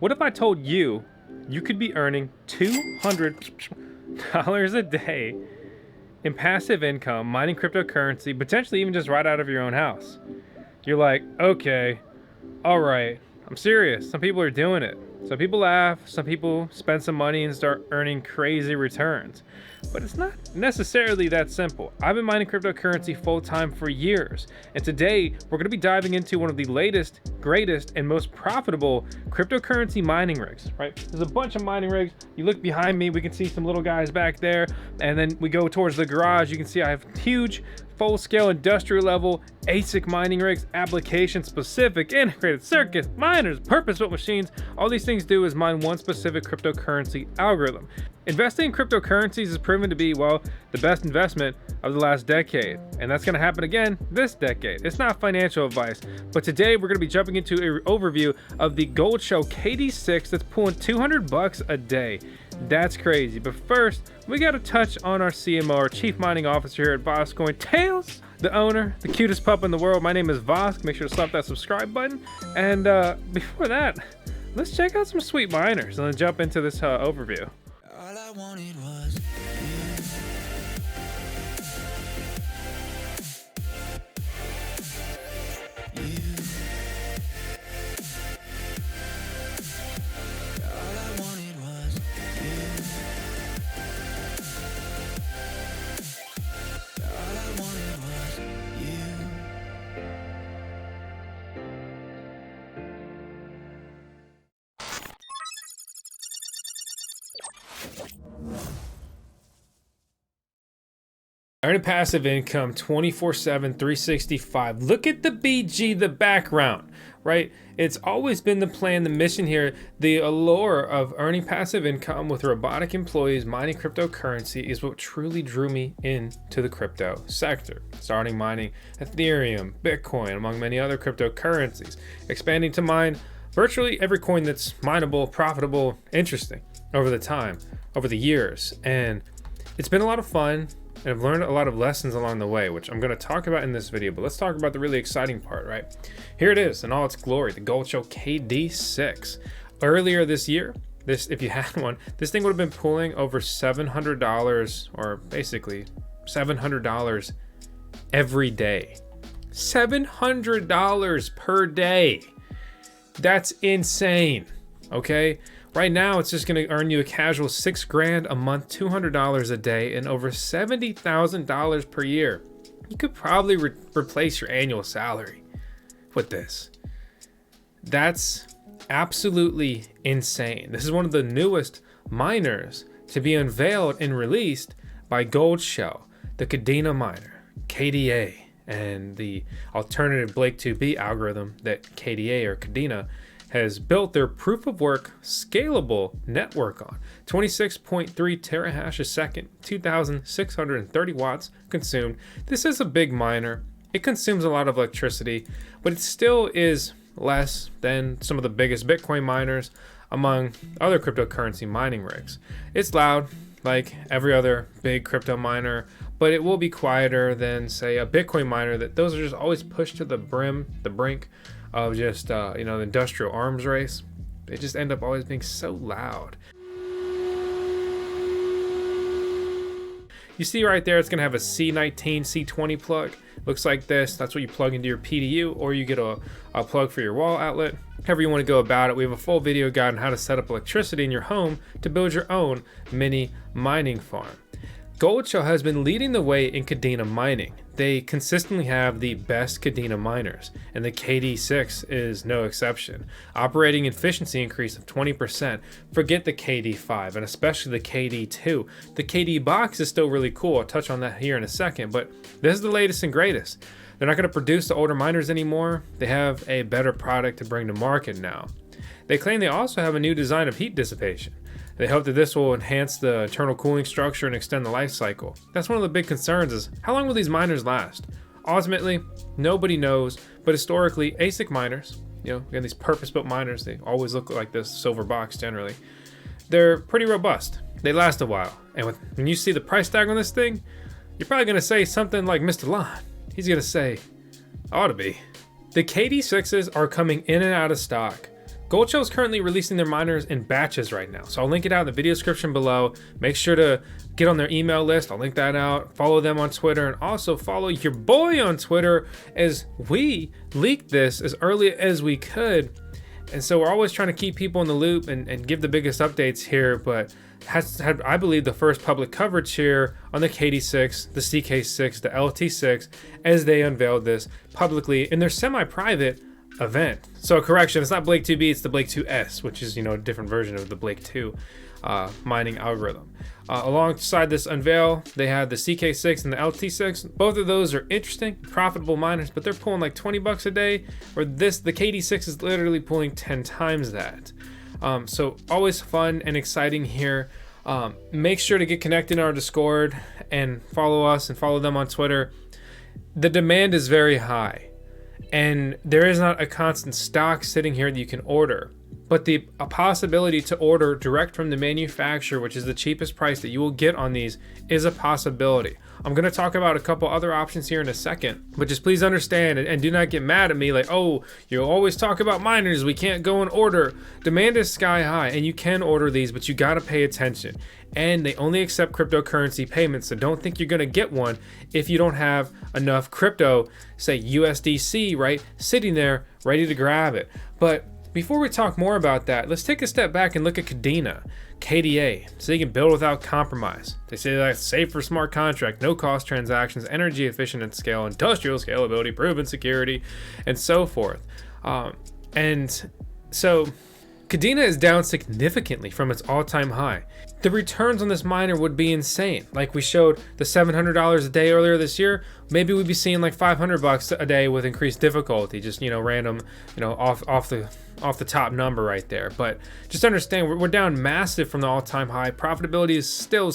What if I told you you could be earning $200 a day in passive income, mining cryptocurrency, potentially even just right out of your own house? You're like, okay, all right, I'm serious. Some people are doing it. Some people laugh, some people spend some money and start earning crazy returns. But it's not necessarily that simple. I've been mining cryptocurrency full-time for years, and today we're going to be diving into one of the latest, greatest, and most profitable cryptocurrency mining rigs, right? There's a bunch of mining rigs. You look behind me, we can see some little guys back there, and then we go towards the garage. You can see I have huge full-scale industrial level ASIC mining rigs, application-specific, integrated circuits, miners, purpose-built machines. All these things do is mine one specific cryptocurrency algorithm. Investing in cryptocurrencies has proven to be, well, the best investment of the last decade. And that's gonna happen again this decade. It's not financial advice, but today we're gonna be jumping into an overview of the Goldshell KD6 that's pulling $200 a day. That's crazy. But first, we gotta touch on our CMO, our Chief Mining Officer here at VoskCoin, Tails, the owner, the cutest pup in the world. My name is Vosk. Make sure to slap that subscribe button. And before that, let's check out some sweet miners and then jump into this overview. All I wanted was you. All I wanted was you. All I wanted was you. Earning passive income 24/7, 365. Look at the BG, the background, right? It's always been the plan, the mission here, the allure of earning passive income with robotic employees mining cryptocurrency is what truly drew me into the crypto sector. Starting mining Ethereum, Bitcoin, among many other cryptocurrencies, expanding to mine virtually every coin that's mineable, profitable, interesting over the years. And it's been a lot of fun. And I've learned a lot of lessons along the way, which I'm going to talk about in this video, but let's talk about the really exciting part, right? Here it is in all its glory, the Goldshell KD6. Earlier this year, if you had one, this thing would have been pulling over $700, or basically $700 every day. $700 per day. That's insane, okay? Right now, it's just gonna earn you a casual $6 grand a month, $200 a day, and over $70,000 per year. You could probably replace your annual salary with this. That's absolutely insane. This is one of the newest miners to be unveiled and released by Goldshell, the Kadena miner, KDA, and the alternative Blake 2B algorithm that KDA or Kadena has built their proof of work scalable network on. 26.3 terahash a second, 2,630 watts consumed. This is a big miner. It consumes a lot of electricity, but it still is less than some of the biggest Bitcoin miners among other cryptocurrency mining rigs. It's loud like every other big crypto miner, but it will be quieter than, say, a Bitcoin miner. That those are just always pushed to the brink of just the industrial arms race. They just end up always being so loud. You see right there, it's gonna have a C19, C20 plug. Looks like this. That's what you plug into your PDU, or you get a plug for your wall outlet. However you want to go about it. We have a full video guide on how to set up electricity in your home to build your own mini mining farm. Goldshell has been leading the way in Kadena mining. They consistently have the best Kadena miners, and the KD6 is no exception. Operating efficiency increase of 20%. Forget the KD5, and especially the KD2. The KD box is still really cool. I'll touch on that here in a second, but this is the latest and greatest. They're not going to produce the older miners anymore. They have a better product to bring to market now. They claim they also have a new design of heat dissipation. They hope that this will enhance the internal cooling structure and extend the life cycle. That's one of the big concerns, is how long will these miners last? Ultimately, nobody knows, but historically, ASIC miners, again, these purpose-built miners, they always look like this silver box generally. They're pretty robust. They last a while. And when you see the price tag on this thing, you're probably gonna say something like Mr. Lon. He's gonna say, ought to be. The KD6s are coming in and out of stock Goldshell is currently releasing their miners in batches right now, so I'll link it out in the video description below. Make sure to get on their email list. I'll link that out. Follow them on Twitter, and also follow your boy on Twitter, as we leaked this as early as we could. And so we're always trying to keep people in the loop and give the biggest updates here, but has had, I believe, the first public coverage here on the KD6, the CK6, the LT6, as they unveiled this publicly in their semi-private event. So correction, it's not Blake 2B, it's the Blake 2S, which is, a different version of the Blake 2 mining algorithm. Alongside this unveil, they had the CK6 and the LT6. Both of those are interesting, profitable miners, but they're pulling like 20 bucks a day, where the KD6 is literally pulling 10 times that. So always fun and exciting here. Make sure to get connected in our Discord and follow us and follow them on Twitter. The demand is very high, and there is not a constant stock sitting here that you can order, but a possibility to order direct from the manufacturer, which is the cheapest price that you will get on these, is a possibility. I'm going to talk about a couple other options here in a second, but just please understand and do not get mad at me like, oh, you always talk about miners, we can't go and order. Demand is sky high, and you can order these, but you got to pay attention. And they only accept cryptocurrency payments, so don't think you're going to get one if you don't have enough crypto, say USDC, right, sitting there ready to grab it. But before we talk more about that, let's take a step back and look at Kadena, KDA, so you can build without compromise. They say that's safe for smart contract, no cost transactions, energy efficient at scale, industrial scalability, proven security, and so forth. And so Kadena is down significantly from its all-time high. The returns on this miner would be insane. Like we showed the $700 a day earlier this year, maybe we'd be seeing like 500 bucks a day with increased difficulty, just random, off the top number right there. But just understand, we're down massive from the all-time high. Profitability is still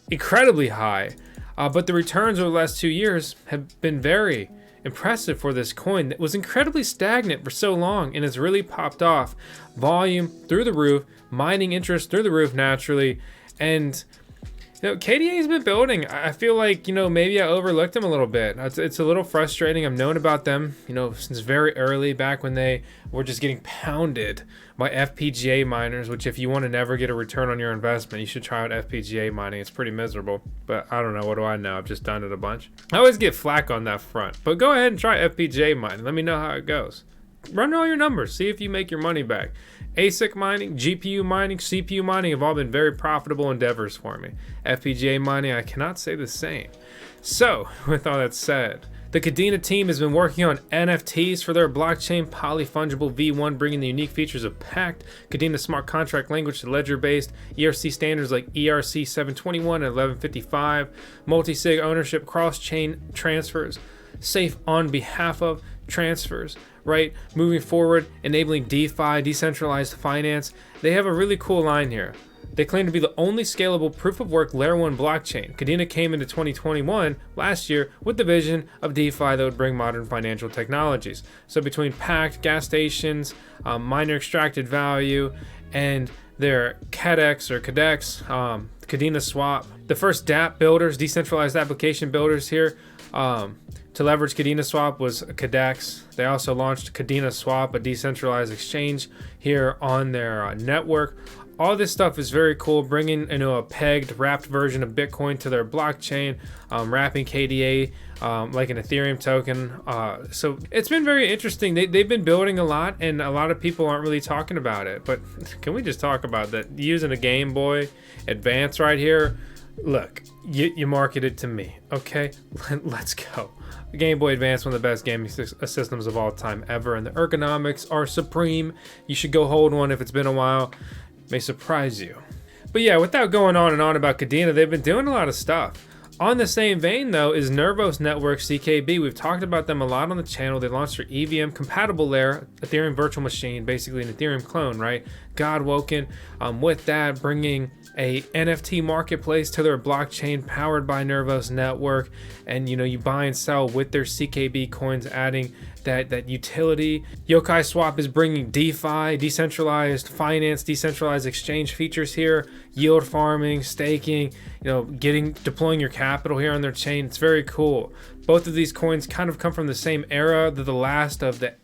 incredibly high, but the returns over the last 2 years have been very impressive for this coin that was incredibly stagnant for so long and has really popped off. Volume through the roof, mining interest through the roof naturally, and KDA has been building. I feel like maybe I overlooked them a little bit. It's a little frustrating. I've known about them since very early, back when they were just getting pounded by FPGA miners, which if you want to never get a return on your investment, you should try out FPGA mining. It's pretty miserable, but I don't know, what do I know? I've just done it a bunch. I always get flack on that front, but go ahead and try FPGA mining. Let me know how it goes. Run all your numbers, see if you make your money back. ASIC mining, GPU mining, CPU mining have all been very profitable endeavors for me. FPGA mining, I cannot say the same. So, with all that said, the Kadena team has been working on NFTs for their blockchain polyfungible V1, bringing the unique features of Pact, Kadena smart contract language to ledger-based, ERC standards like ERC 721 and 1155, multi-sig ownership, cross-chain transfers, safe on behalf of transfers, right? Moving forward, enabling DeFi, decentralized finance. They have a really cool line here. They claim to be the only scalable proof-of-work Layer 1 blockchain. Kadena came into 2021, last year, with the vision of DeFi that would bring modern financial technologies. So between Pact, gas stations, miner extracted value, and their KDEX or KDEX, Kadena Swap, the first DApp builders, decentralized application builders here, to leverage Kadena Swap was KDEX. They also launched Kadena Swap, a decentralized exchange here on their network. All this stuff is very cool, bringing a pegged, wrapped version of Bitcoin to their blockchain, wrapping KDA like an Ethereum token. So it's been very interesting. They've been building a lot, and a lot of people aren't really talking about it. But can we just talk about that? Using a Game Boy Advance right here. Look, you marketed to me, okay? Let's go. The Game Boy Advance, one of the best gaming systems of all time ever, and the ergonomics are supreme. You should go hold one if it's been a while. May surprise you. But yeah, without going on and on about Kadena, they've been doing a lot of stuff. On the same vein though is Nervos Network CKB. We've talked about them a lot on the channel. They launched their EVM compatible layer, Ethereum virtual machine, basically an Ethereum clone, right? Godwoken. With that, bringing a NFT marketplace to their blockchain powered by Nervos Network, and you buy and sell with their CKB coins, adding that utility. Yokai Swap is bringing DeFi, decentralized finance, decentralized exchange features here, yield farming, staking, deploying your capital here on their chain. It's very cool. Both of these coins kind of come from the same era. They're the last of the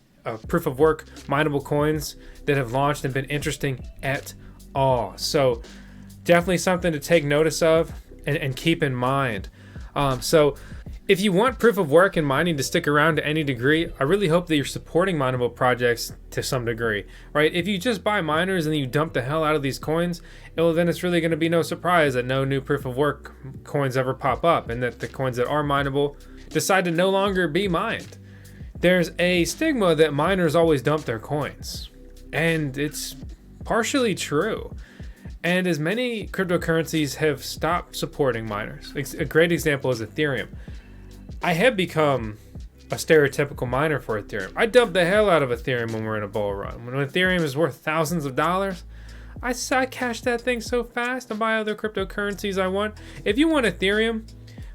proof of work mineable coins that have launched and been interesting at all. So definitely something to take notice of and keep in mind. So if you want proof of work and mining to stick around to any degree, I really hope that you're supporting mineable projects to some degree, right? If you just buy miners and then you dump the hell out of these coins, well, then it's really going to be no surprise that no new proof of work coins ever pop up, and that the coins that are mineable decide to no longer be mined. There's a stigma that miners always dump their coins, and it's partially true. And as many cryptocurrencies have stopped supporting miners, a great example is Ethereum. I have become a stereotypical miner for Ethereum. I dump the hell out of Ethereum when we're in a bull run. When Ethereum is worth thousands of dollars, I cash that thing so fast and buy other cryptocurrencies I want. If you want Ethereum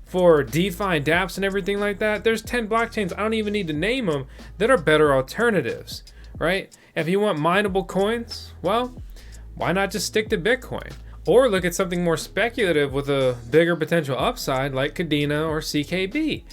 for DeFi and dApps and everything like that, there's 10 blockchains, I don't even need to name them, that are better alternatives, right? If you want mineable coins, well, why not just stick to Bitcoin? Or look at something more speculative with a bigger potential upside like Kadena or CKB.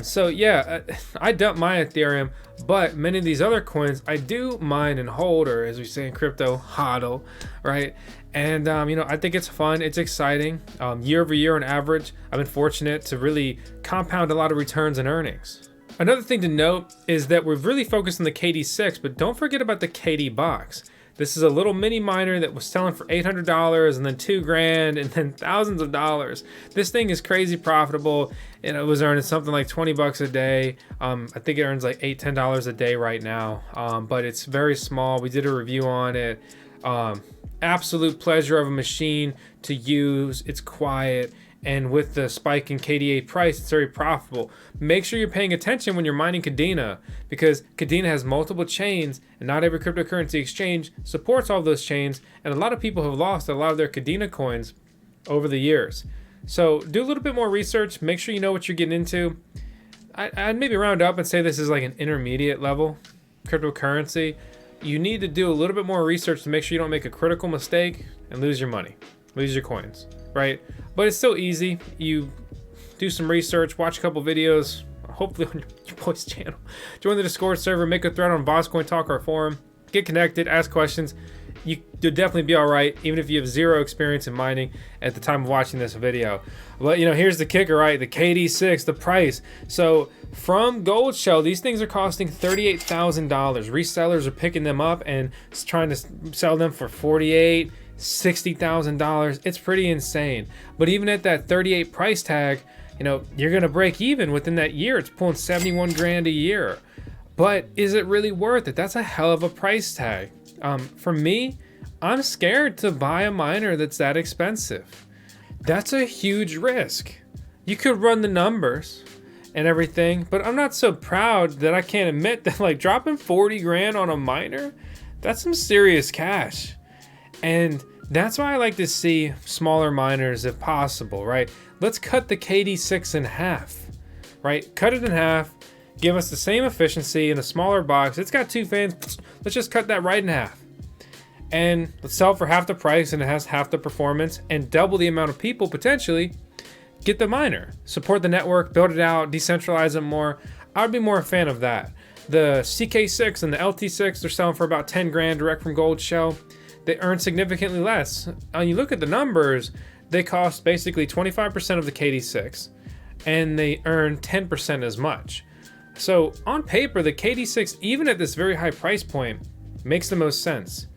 So yeah, I dump my Ethereum, but many of these other coins I do mine and hold, or as we say in crypto, hodl, right? And I think it's fun, it's exciting. Year over year on average, I've been fortunate to really compound a lot of returns and earnings. Another thing to note is that we've really focused on the KD6, but don't forget about the KD box. This is a little mini miner that was selling for $800 and then $2,000 and then thousands of dollars. This thing is crazy profitable, and it was earning something like 20 bucks a day. I think it earns like $8-10 a day right now, but it's very small. We did a review on it. Absolute pleasure of a machine to use. It's quiet. And with the spike in KDA price, it's very profitable. Make sure you're paying attention when you're mining Kadena, because Kadena has multiple chains and not every cryptocurrency exchange supports all those chains. And a lot of people have lost a lot of their Kadena coins over the years. So do a little bit more research. Make sure you know what you're getting into. I'd maybe round up and say this is like an intermediate level cryptocurrency. You need to do a little bit more research to make sure you don't make a critical mistake and lose your money, lose your coins, right? But it's still easy. You do some research, watch a couple videos, hopefully on your boy's channel. Join the Discord server, make a thread on VoskCoin Talk, our forum, get connected, ask questions. You'll definitely be all right, even if you have zero experience in mining at the time of watching this video. But here's the kicker, right? The KD6, the price. So from Goldshell, these things are costing $38,000. Resellers are picking them up and trying to sell them for $48,000, $60,000. It's pretty insane. But even at that 38 price tag, you're gonna break even within that year. It's pulling 71 grand a year. But is it really worth it? That's a hell of a price tag. For me, I'm scared to buy a miner that's that expensive. That's a huge risk. You could run the numbers and everything, but I'm not so proud that I can't admit that dropping 40 grand on a miner, that's some serious cash. And that's why I like to see smaller miners if possible, right? Let's cut the KD6 in half, right? Cut it in half, give us the same efficiency in a smaller box. It's got 2 fans. Let's just cut that right in half. And let's sell it for half the price and it has half the performance and double the amount of people potentially get the miner. Support the network, build it out, decentralize it more. I would be more a fan of that. The CK6 and the LT6, they're selling for about 10 grand direct from Goldshell. They earn significantly less. When you look at the numbers, they cost basically 25% of the KD6 and they earn 10% as much. So on paper, the KD6, even at this very high price point, makes the most sense.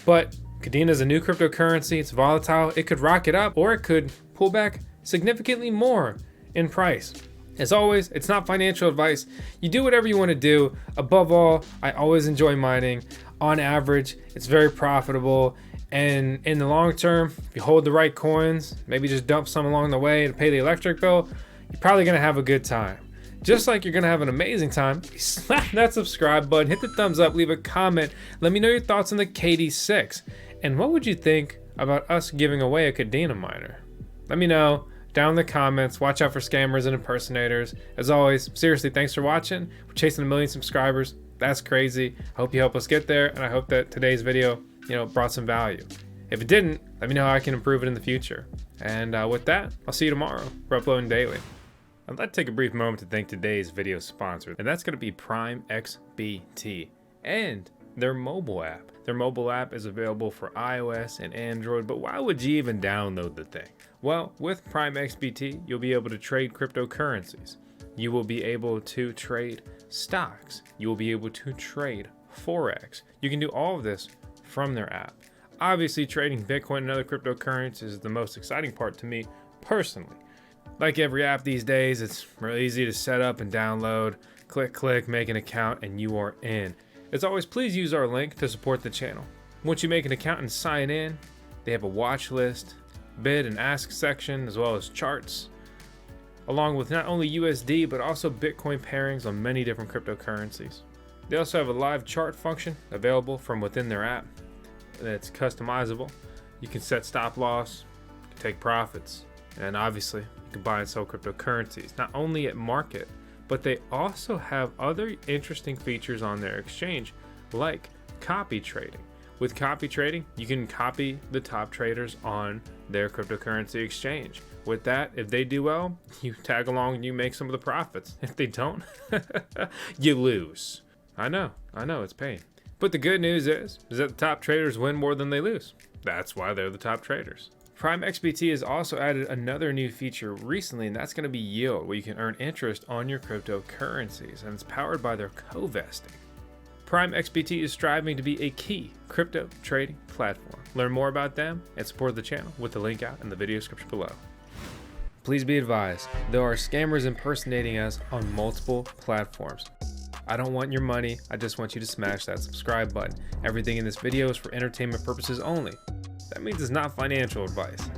But Kadena is a new cryptocurrency, it's volatile, it could rocket up or it could pull back significantly more in price. As always, it's not financial advice. You do whatever you want to do. Above all, I always enjoy mining. On average, it's very profitable. And in the long term, if you hold the right coins, maybe just dump some along the way to pay the electric bill, you're probably gonna have a good time. Just like you're gonna have an amazing time, slap that subscribe button, hit the thumbs up, leave a comment. Let me know your thoughts on the KD6. And what would you think about us giving away a Kadena miner? Let me know down in the comments. Watch out for scammers and impersonators. As always, seriously, thanks for watching. We're chasing 1 million subscribers. That's crazy. I hope you help us get there, and I hope that today's video, brought some value. If it didn't, let me know how I can improve it in the future. And with that, I'll see you tomorrow. We're uploading daily. I'd like to take a brief moment to thank today's video sponsor, and that's going to be PrimeXBT and their mobile app. Their mobile app is available for iOS and Android, but why would you even download the thing? Well, with PrimeXBT, you'll be able to trade cryptocurrencies. You will be able to trade stocks. You will be able to trade Forex. You can do all of this from their app. Obviously, trading Bitcoin and other cryptocurrencies is the most exciting part to me personally. Like every app these days, it's really easy to set up and download. Click, make an account, and you are in. As always, please use our link to support the channel. Once you make an account and sign in, they have a watch list, bid and ask section, as well as charts, along with not only USD, but also Bitcoin pairings on many different cryptocurrencies. They also have a live chart function available from within their app that's customizable. You can set stop loss, you can take profits, and obviously you can buy and sell cryptocurrencies, not only at market, but they also have other interesting features on their exchange, like copy trading. With copy trading, you can copy the top traders on their cryptocurrency exchange. With that, if they do well, you tag along and you make some of the profits. If they don't, you lose. I know, it's pain. But the good news is that the top traders win more than they lose. That's why they're the top traders. PrimeXBT has also added another new feature recently, and that's going to be yield, where you can earn interest on your cryptocurrencies, and it's powered by their co-vesting. PrimeXBT is striving to be a key crypto trading platform. Learn more about them and support the channel with the link out in the video description below. Please be advised, there are scammers impersonating us on multiple platforms. I don't want your money, I just want you to smash that subscribe button. Everything in this video is for entertainment purposes only. That means it's not financial advice.